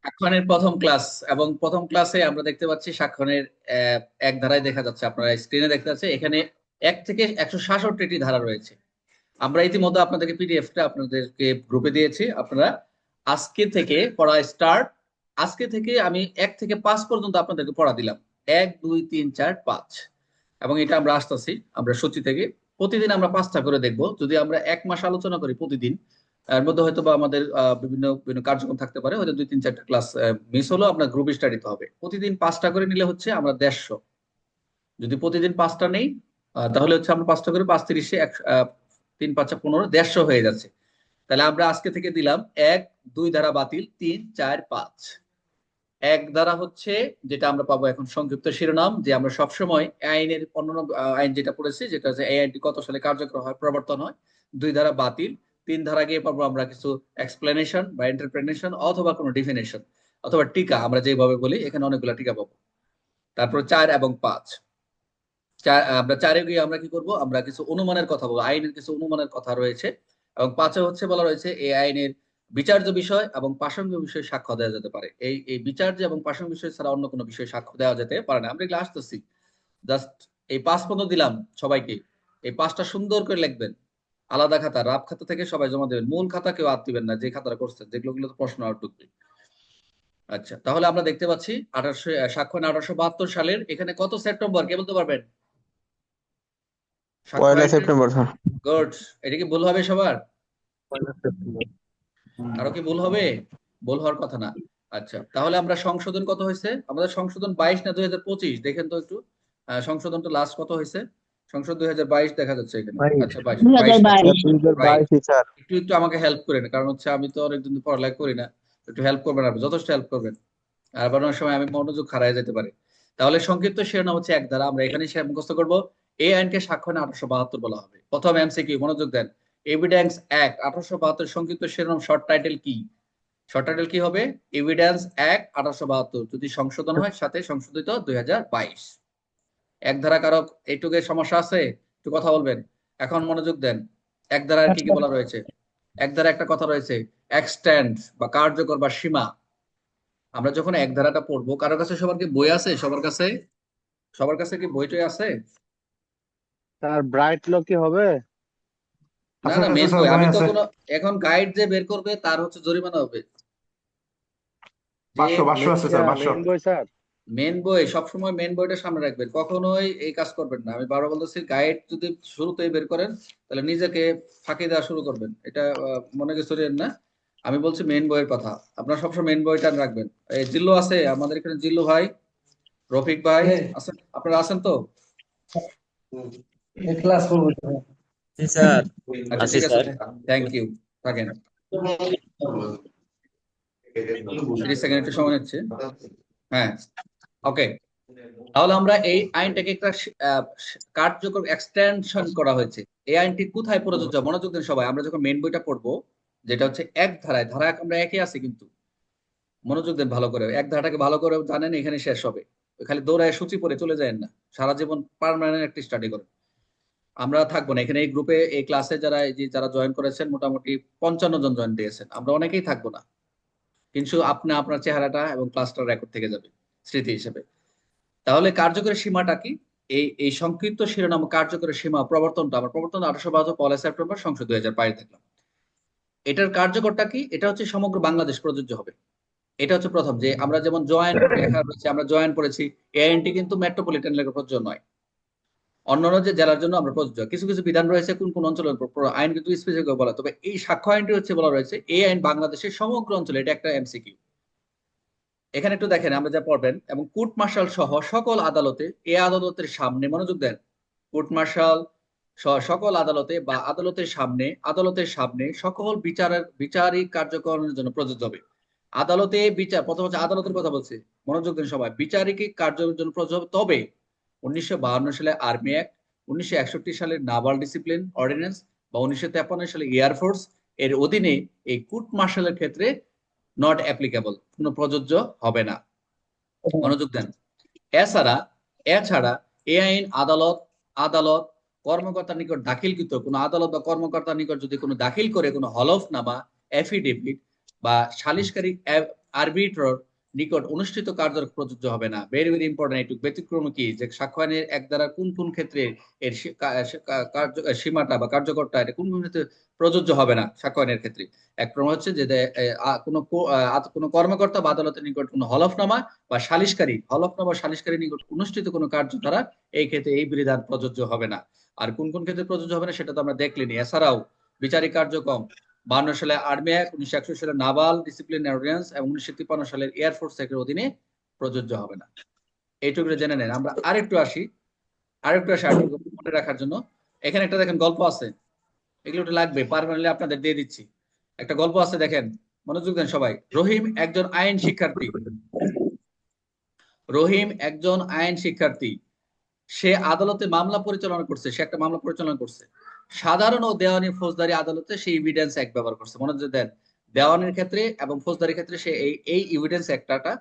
সাক্ষ্যয়নের প্রথম ক্লাস, এবং প্রথম ক্লাসে আমরা দেখতে পাচ্ছি সাক্ষ্যয়নের এক ধারায় দেখা যাচ্ছে, আপনারা স্ক্রিনে দেখতে পাচ্ছেন এখানে 1 থেকে 166টি ধারা রয়েছে। আমরা ইতিমধ্যে আপনাদেরকে পিডিএফটা আপনাদেরকে গ্রুপে দিয়েছি, আপনারা আজকে থেকে পড়া স্টার্ট। আজকে থেকে আমি 1 থেকে 5 পর্যন্ত আপনাদেরকে পড়া দিলাম, 1 2 3 4 5, এবং এটা আমরা আসতেছি আমরা সূচি থেকে। প্রতিদিন আমরা 5টা করে দেখব। যদি আমরা 1 মাস আলোচনা করি প্রতিদিন, এর মধ্যে হয়তো বা আমাদের বিভিন্ন বিভিন্ন কার্যক্রম থাকতে পারে, হয়তো 2 3 4টা ক্লাস মিস হলো, আপনার গ্রুপ স্টাডিতে হবে। প্রতিদিন 5টা করে নিলে হচ্ছে আমরা 150। যদি প্রতিদিন 5টা নেই, তাহলে হচ্ছে আমরা 5টা করে 5 × 30 3 5 15 150 হয়ে যাচ্ছে। তাহলে আমরা আজকে থেকে দিলাম 1 2 ধারা বাতিল, 3 4 5। এক ধারা হচ্ছে যেটা আমরা পাবো এখন সংক্ষিপ্ত শিরোনাম, যে আমরা সবসময় আইনের অন্যান্য আইন যেটা পড়েছি, যেটা হচ্ছে এই আইনটি কত সালে কার্যকর হয়, প্রবর্তন হয়। 2 ধারা বাতিল। 3 ধারা গিয়ে পাবো আমরা কিছু এক্সপ্লেনেশন বা ইন্টারপ্রিটেশন, অথবা কোনো ডিফিনেশন, অথবা টিকা, আমরা যেভাবে বলি এখানে অনেকগুলো টিকা পাবো। তারপর 4 এবং 5। আমরা 4-এ গিয়ে আমরা কি করব, আমরা কিছু অনুমানের কথা বলবো, আইনের কিছু অনুমানের কথা রয়েছে। এবং 5-এ হচ্ছে বলা রয়েছে এই আইনের বিচার্য বিষয় এবং প্রাসঙ্গিক বিষয়ে সাক্ষ্য দেওয়া যেতে পারে। এই বিচার্য এবং প্রাসঙ্গিক বিষয় ছাড়া অন্য কোনো বিষয়ে সাক্ষ্য দেওয়া যেতে পারে না। আমরা এগুলো আসতেছি, জাস্ট এই 5 পর্যন্ত দিলাম সবাইকে। এই 5টা সুন্দর করে লিখবেন, আলাদা খাতা, রাব খাতা থেকে সবাই জমা দেবেন। মূল খাতা কেউ আর দিবেন না, যে খাতাটা করছেন, যেগুলো প্রশ্ন আর ঢুকবে। আচ্ছা, তাহলে আমরা দেখতে পাচ্ছি 1800 সাক্ষ্য 1872 সালের। এখানে কত সেপ্টেম্বর কে বলতে পারবেন? সাক্ষ্য পয়লা আইনটা সেপ্টেম্বর স্যার। গুড। এটা কি ভুল হবে সবার? পয়লা সেপ্টেম্বর। কারো কি ভুল হবে? ভুল হওয়ার কথা না। আচ্ছা, তাহলে আমরা সংশোধন কত হয়েছে আমাদের? সংশোধন 22 না 2025 দেখেন তো একটু। সংশোধনটা লাস্ট কত হয়েছে? সংশোধন 2022 দেখা যাচ্ছে এখানে। বাইশ। আচ্ছা, 22 দুই হাজার 22 না? বাইশ রাইট। 2022 স্যার। একটু একটু আমাকে হেল্প করেন, কারণ হচ্ছে আমি তো অনেকদিন ধরে পড়ালেখা করি না। একটু হেল্প করবেন, আপনি যথেষ্ট হেল্প করবেন। আর বানানোর সময় আমি মনোযোগ হারায় যেতে পারে। তাহলে সংক্ষিপ্ত শিরোনাম হচ্ছে এক ধারা, আমরা এখানে সে মুখস্থ করবো। এই আইনকে সাক্ষ্য আইন 1872 বলা হবে। প্রথম এমসিকিউ, মনোযোগ দেন। এভিডেন্স অ্যাক্ট 1872 সংক্ষিপ্ত শিরোনাম, শর্ট টাইটেল কি? শর্ট টাইটেল কি হবে? এভিডেন্স অ্যাক্ট 1872, যদি সংশোধন হয় সাথে সংশোধিত 2022। এক ধারা কারক এইটুকু সমস্যা আছে? একটু কথা বলবেন। এখন মনোযোগ দেন। এক ধারার কি কি বলা রয়েছে? এক ধারা একটা কথা রয়েছে, এক্সটেন্ড বা কার্যকর বা সীমা। আমরা যখন এক ধারাটা পড়বো, কারোর কাছে সবার কি বই আছে? সবার কাছে, সবার কাছে কি বইটই আছে? স্যার ব্রাইট লো কি হবে? না আছে না, আছে মেন স্যার, বই। বই আমি তো আছে। কোনো, এখন গাইড যে বের করবে তার হচ্ছে জরিমানা হবে। যে 500 আছে আচ্ছা, স্যার, 500। মেইন বই স্যার। মেন বই, সবসময় মেন বইটা সামনে রাখবেন, কখনোই এই কাজ করবেন না। আমি বারবার বলতেছি, গাইড যদি শুরুতেই বের করেন তাহলে নিজেকে ফাঁকি দেওয়া শুরু করবেন। এটা মনে কিছু করেন না। আমি বলছি মেন বইয়ের কথা, আপনারা সবসময় মেন বইটা রাখবেন। এই জিল্লু আছে আমাদের এখানে, জিল্লু ভাই, রফিক ভাই আছেন? আপনারা আছেন তো? ক্লাস করবো। জি স্যার, আচ্ছা, আছি ঠিক আছে, স্যার। Thank you. থাকেন, 30 সেকেন্ড একটু সময় নিচ্ছে। হ্যাঁ, ওকে। তাহলে আমরা এই আইনটাকে একটা আহ, কার্যকর এক্সটেনশন করা হয়েছে। এই আইনটি কোথায় প্রযোজ্য? মনোযোগ দিন সবাই, আমরা যখন মেন বইটা পড়বো, যেটা হচ্ছে এক ধারায়, ধারা আমরা একই আছি কিন্তু। মনোযোগ দেন ভালো করে, এক ধারাটাকে ভালো করে জানেন, এখানে শেষ হবে। খালি দৌড়ায় সূচি পড়ে চলে যায় না, সারা জীবন পার্মানেন্ট একটা স্টাডি করেন। আমরা থাকবো না এখানে, এই গ্রুপে এই ক্লাসে যারা এই যে যারা জয়েন করেছেন, মোটামুটি 55 জন জয়েন দিয়েছেন, আমরা অনেকেই থাকবো না। কিন্তু আপনি আপনার চেহারাটা এবং ক্লাসটা রেকর্ড থেকে যাবে স্মৃতি হিসেবে। তাহলে কার্যকরী সীমাটা কি? এই সংক্ষিপ্ত শিরোনাম কার্যকরী সীমা প্রবর্তনটা, আমার প্রবর্তন 1872 1 সেপ্টেম্বর, সংসদ 2022 দেখলাম। এটার কার্যকরটা কি? এটা হচ্ছে সমগ্র বাংলাদেশ প্রযোজ্য হবে। এটা হচ্ছে প্রথম, যে আমরা যেমন জয়েন্ট লেখা রয়েছে, আমরা জয়েন্ট পড়েছি, এআইএনটি কিন্তু মেট্রোপলিটন লেখা প্রযোজ্য নয়। অন্যান্য যে জেলার জন্য আমরা প্রযোজ্য, কিছু কিছু বিধান রয়েছে কোন কোন অঞ্চলের উপর, আইন কিন্তু স্পেসিফিক বলা। তবে এই সাক্ষ্য আইনটি হচ্ছে বলা রয়েছে এই আইন বাংলাদেশের সমগ্র অঞ্চলে, এটা একটা এমসিকিউ। এখানে একটু দেখেন আমরা যা পড়বেন, এবং কোর্ট মার্শাল সহ সকল আদালতে, এ আদালতের সামনে, মনোযোগ দেন, কোর্ট মার্শাল সকল আদালতে বা আদালতের সামনে সকল বিচারিক কার্যক্রমের জন্য প্রযোজ্য হবে। আদালতে বিচার, প্রথম হচ্ছে আদালতের কথা বলছে, মনোযোগ দেন সবাই, বিচারিক কার্যের জন্য প্রযোজ্য হবে। তবে 1952 সালে আর্মি অ্যাক্ট, 1961 সালের নাভাল ডিসিপ্লিন অর্ডিন্যান্স বা 1953 সালে এয়ারফোর্স এর অধীনে এই কোর্ট মার্শালের ক্ষেত্রে নট অ্যাপ্লিকেবল, কোনো প্রযোজ্য হবে না। মনোযোগ দেন। এছাড়া এছাড়া এ আইন আদালত আদালত কর্মকর্তার নিকট দাখিলকৃত, কোনো আদালত বা কর্মকর্তার নিকট যদি কোনো দাখিল করে কোনো হলফনামা, এফিডেভিট বা সালিসকারী আরবিট্রর নিকট অনুষ্ঠিত কার্য প্রযোজ্য হবে না। Very very important. একটু ব্যতিক্রম কি যে সাক্ষ্য আইনের এক দ্বারা কোন কোন ক্ষেত্রে এর সীমাটা বা কার্যকরটা এটা কোন কোন ক্ষেত্রে প্রযোজ্য হবে না সাক্ষ্য আইনের ক্ষেত্রে। এক প্রমাণ হচ্ছে যে কোনো কর্মকর্তা বা আদালতের নিকট কোনো হলফনামা বা সালিশকারী নিকট অনুষ্ঠিত কোনো কার্য দ্বারা এই ক্ষেত্রে এই বিধান প্রযোজ্য হবে না। আর কোন কোন ক্ষেত্রে প্রযোজ্য হবে না সেটা তো আমরা দেখলিনি। এছাড়াও বিচারিক কার্যক্রম 52 সালে আর্মি অ্যাক্ট, 1961 সালে নাভাল ডিসিপ্লিন অর্ডিন্যান্স এবং 1953 সালের এয়ারফোর্স অ্যাক্টের অধীনে প্রযোজ্য হবে না। এইটুকু জেনে নেন। আমরা আরেকটু আসি মনে রাখার জন্য। এখানে একটা দেখেন গল্প আছে, এগুলো একটু লাগবে, পারমানেন্টলি আপনাদের দিয়ে দিচ্ছি। একটা গল্প আছে, দেখেন, মনোযোগ দেন সবাই। রহিম একজন আইন শিক্ষার্থী। সে আদালতে মামলা পরিচালনা করছে, সাধারণ ও দেওয়ানি ফৌজদারি আদালতে সে এভিডেন্স অ্যাক্ট ব্যবহার করছে। মনোযোগ দেন, দেওয়ানির ক্ষেত্রে এবং ফৌজদারির ক্ষেত্রে সে এই এভিডেন্স অ্যাক্টটা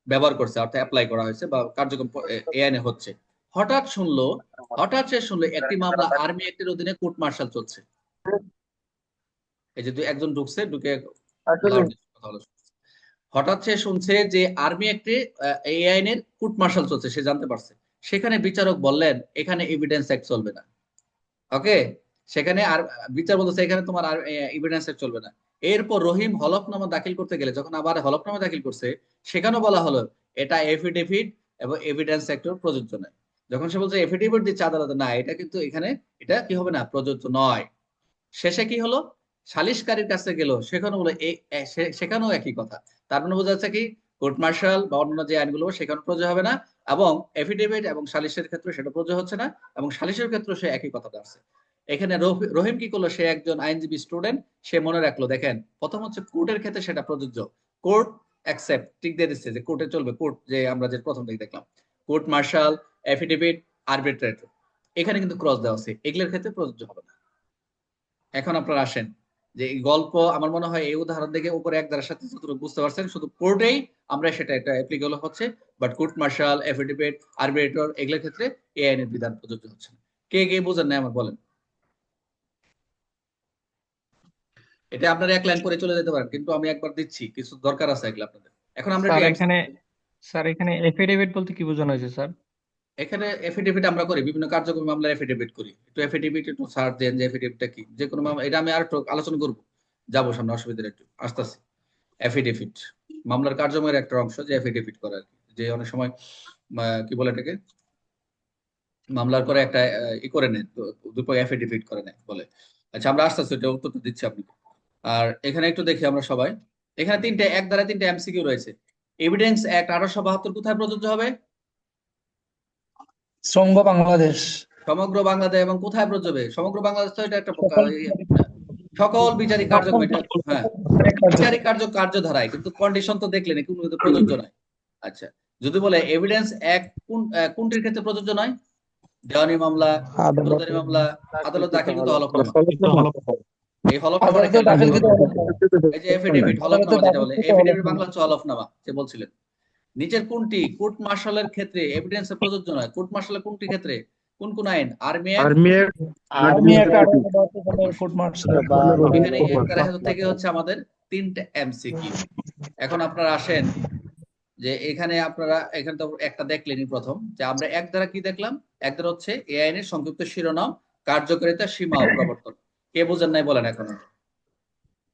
ব্যবহার করছে, অর্থাৎ অ্যাপ্লাই করা হয়েছে বা কার্যক্রম এই আইনে হচ্ছে। হঠাৎ সে শুনলো একটি মামলা আর্মি অ্যাক্টের অধীনে কোর্ট মার্শাল চলছে। এই যে একজন ঢুকে কথা হলো। হঠাৎ সে শুনছে যে আর্মি অ্যাক্টে এই আইনের কোর্ট মার্শাল চলছে, সে জানতে পারছে। সেখানে বিচারক বললেন এখানে এভিডেন্স অ্যাক্ট চলবে না। ওকে, সেখানে আর বিচার বলতেছে এখানে তোমার আর এভিডেন্স অ্যাক্ট চলবে না। এরপর রহিম হলফনামা দাখিল করতে গেলে, যখন আবার হলফনামা দাখিল করছে, সেখানেও বলা হলো এটা এফিডেভিট এবং এভিডেন্স অ্যাক্টের প্রযোজ্য নয়। যখন সে বলছে এফিডেভিট দিচ্ছে আদালতে, না, এটা কিন্তু এখানে এটা কি হবে না, প্রযোজ্য নয়। শেষে কি হলো, সালিশকারীর কাছে গেল, সেখানেও একই কথা। তার মানে বোঝা যাচ্ছে কি, কোর্ট মার্শাল বা অন্যান্য যে আইনগুলো সেখানে প্রযোজ্য হবে না, এবং এফিডেভিট এবং সালিশের ক্ষেত্রে সেটা প্রযোজ্য হচ্ছে না, এবং সালিশের ক্ষেত্রে সে একই কথাটা আসছে। এখানে রহিম কি করলো, সে একজন আইনজীবী স্টুডেন্ট, সে মনে রাখলো দেখেন, প্রথম হচ্ছে কোর্টের ক্ষেত্রে সেটা প্রযোজ্য, কোর্ট অ্যাকসেপ্ট, টিক দিয়ে দিচ্ছে যে কোর্টে চলবে, কোর্ট যে আমরা যে প্রথম থেকে দেখলাম কোর্ট মার্শাল, এফিডেভিট, আরবিট্রেটর, এখানে কিন্তু ক্রস দেওয়া আছে, এগুলোর ক্ষেত্রে প্রযোজ্য হবে না। এখন আপনারা আসেন যে এই গল্প, আমার মনে হয় এই উদাহরণ থেকে উপরে এক দ্বারার সাথে যতটুকু বুঝতে পারছেন, শুধু কোর্টেই আমরা সেটা একটা অ্যাপ্লিকেবল হচ্ছে, but court martial, affidavit, arbitrator এগুলোর ক্ষেত্রে এই আইনের বিধান প্রযোজ্য হচ্ছে না। কে বোঝেন না আমার বলেন। এটা আপনারা এক লাইন করে চলে যেতে পারেন, কিন্তু আমি একবার দিচ্ছি, কিছু দরকার আছে এগুলো আপনাদের। এখন আমরা এখানে এফিডেভিট বলতে কি বোঝানো হয়েছে স্যার? এখানে এফিডেভিট আমরা করি, বিভিন্ন কার্যক্রম মামলার এফিডেভিট করি। একটু সার্চ দেন যে এফিডেভিটটা কি, যে কোনো মামলা, এটা আমি আর একটু আলোচনা করবো, যাবো সামনে, অসুবিধা একটু আস্তে আস্তে। এফিডেভিট মামলার কার্যক্রমের একটা অংশ, যে এফিডেভিট করা আর কি, যে অনেক সময় কি বলে এটাকে, মামলার করে একটা করে নেয়, দুপক্ষ এফিডেভিট করে নেয় বলে। আচ্ছা, আমরা আস্তে আস্তে এটা উত্তরটা দিচ্ছি আপনি। আর এখানে একটু দেখি আমরা সবাই, এখানে এক দ্বারা তিনটে এমসিকিউ রয়েছে। এভিডেন্স অ্যাক্ট 1872 কোথায় প্রযোজ্য হবে? সমগ্র বাংলাদেশ। সমগ্র বাংলাদেশ। এবং কোথায় প্রযোজ্য হবে? সমগ্র বাংলাদেশ তো এটা একটা সকল বিচারিক কার্যক্রম, এটা হ্যাঁ বিচারিক কার্যধারায়, কিন্তু কন্ডিশন তো দেখলেন কোনো কিন্তু প্রযোজ্য নয়। আচ্ছা, যদি বলে এভিডেন্স অ্যাক্ট কোনটির ক্ষেত্রে প্রযোজ্য নয়? দেওয়ানি মামলা, ফৌজদারি মামলা, আদালত দাখিলকৃত হলফনামা। এই হলফনামা, এই যে এফিডেভিট, হলফনামা যেটা বলে, এফিডেভিট বাংলা হচ্ছে হলফনামা যে বলছিলেন। নিচের কোনটি কোর্ট মার্শালের ক্ষেত্রে এভিডেন্স প্রযোজ্য নয়? কোর্ট মার্শালের কোনটি ক্ষেত্রে, কোন কোন আইন? Army court martial. এখানে থেকে হচ্ছে আমাদের 3টে এমসিকিউ। এখন আপনারা আসেন যে এখানে তো একটা দেখলেনই প্রথম, যে আমরা এক দ্বারা কি দেখলাম, এক দ্বারা হচ্ছে এই আইনের সংক্ষিপ্ত শিরোনাম, কার্যকারিতা, সীমা ও প্রবর্তন। কে বুঝেন নাই বলেন এখন।